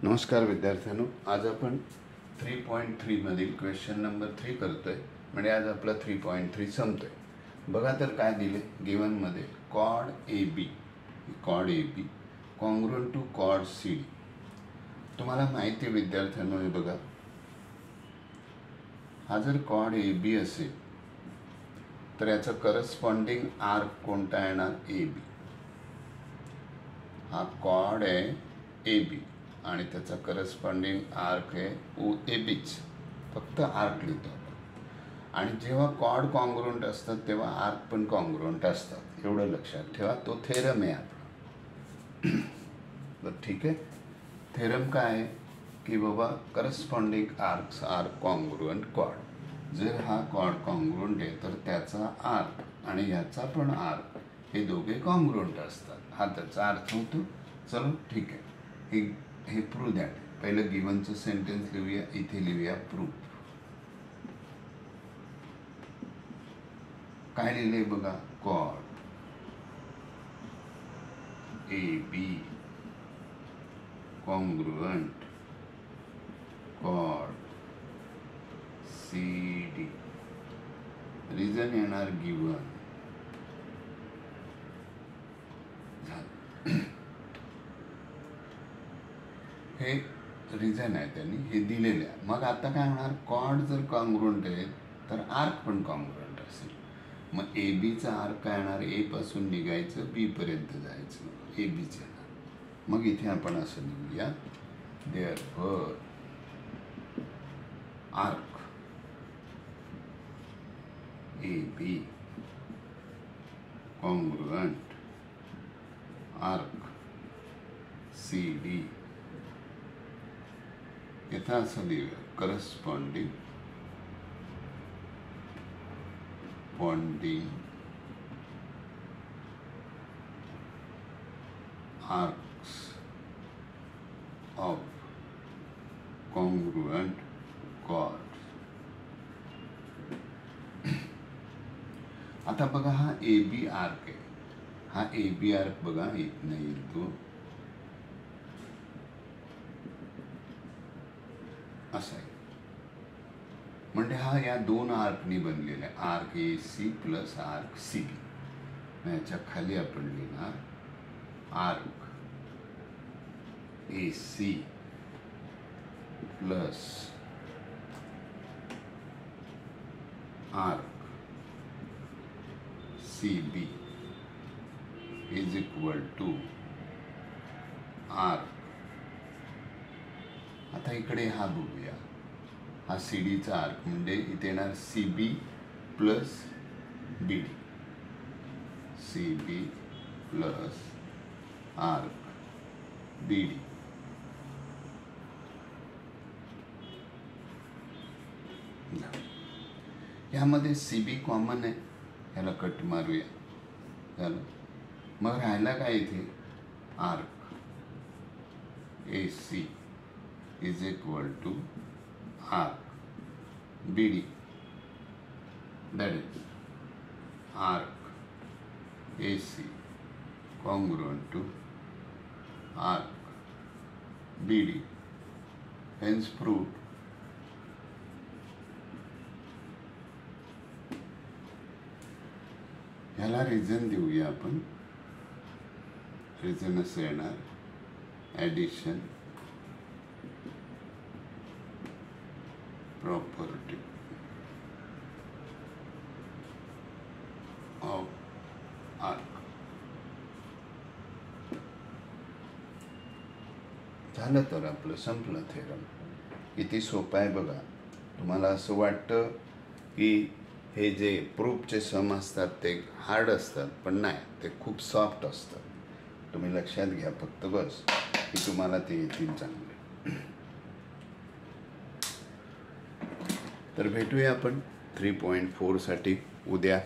नमस्कार विद्यार्थ्यांनो, आज आपण 3.3 मधील क्वेश्चन नंबर 3 करतोय. म्हणजे आज आपला 3.3 संपतोय. बघा तर काय दिले गिवन मध्ये, cod A B congruent to cod C D. तुम्हाला माहिती आहे विद्यार्थ्यांनो, हे बघा, हा जर कॉड ए बी असेल तर याचा करस्पॉन्डिंग आर्क कोणता येणार? A B. हा कॉड आहे ए बी आणि त्याचा करस्पॉन्डिंग आर्क आहे ओ ए बीच. फक्त आर्क लिहितो आपण. आणि जेव्हा कॉड कॉन्ग्रुएंट असतात तेव्हा आर्क पण कॉन्ग्रुएंट असतात, एवढं लक्षात ठेवा. तो थेरम आहे आपला. तर ठीक आहे, थेरम काय आहे की बाबा करस्पॉन्डिंग आर्क्स आर कॉन्ग्रुएंट कॉड. जर हा कॉड कॉन्ग्रुएंट आहे तर त्याचा आर्क आणि ह्याचा पण आर्क हे दोघे कॉन्ग्रुएंट असतात. हा त्याचा अर्थ होतो. चलो ठीक आहे, हे प्रूव्ह द्या. पहिलं गिवनचं सेंटेन्स लिहूया, इथे लिहूया प्रूफ. काय लिहिलंय बघा, कॉड ए B congruent cod C D. Reason येणार गिवन. हे रिझन आहे, त्यांनी हे दिलेलं आहे. मग आता काय होणार, कॉड जर कॉन्ग्रुएंट आहे तर आर्क पण कॉन्ग्रुएंट असेल. मग ए बीचा आर्क काय येणार? ए पासून निघायचं, बी पर्यंत जायचं, ए बीचं येणार. मग इथे आपण असं लिहूया, therefore arc A B congruent arc C D. इथं असं लिहूया, करस्पॉन्डिंग आर्क्स ऑफ कॉन्ग्रुएंट कॉड. आता बघा, हा ए बी आर्क आहे. हा ए बी आर्क बघा, इथनं येईल तो असा आहे. म्हणजे हा या दोन आर्कनी बनलेला आहे, आर्क ए C plus arc C B. याच्या खाली आपण लिहिणार arc A C plus arc C B is equal to arc. आता इकडे हा बघूया, हा सी डीचा आर्क म्हणजे इथे येणार c b plus b d. C b plus arc b d. यामध्ये सी बी कॉमन आहे, ह्याला कट मारूया. झालं. मग राहिला काय इथे, arc A c is equal to arc BD. That is arc AC congruent to arc BD. Hence proved. ह्याला रिझन देऊया आपण. रिझन असं येणार, ॲडिशन property of arc. झालं तर आपलं संपलं थेरम. किती सोपं आहे बघा. तुम्हाला असं वाटतं की हे जे प्रूफचे सम असतात ते हार्ड असतात, पण नाही, ते खूप सॉफ्ट असतात. तुम्ही लक्षात घ्या फक्त बस, की तुम्हाला ते येतील चांगले. तर भेटूया आपण 3.4 साठी उद्या.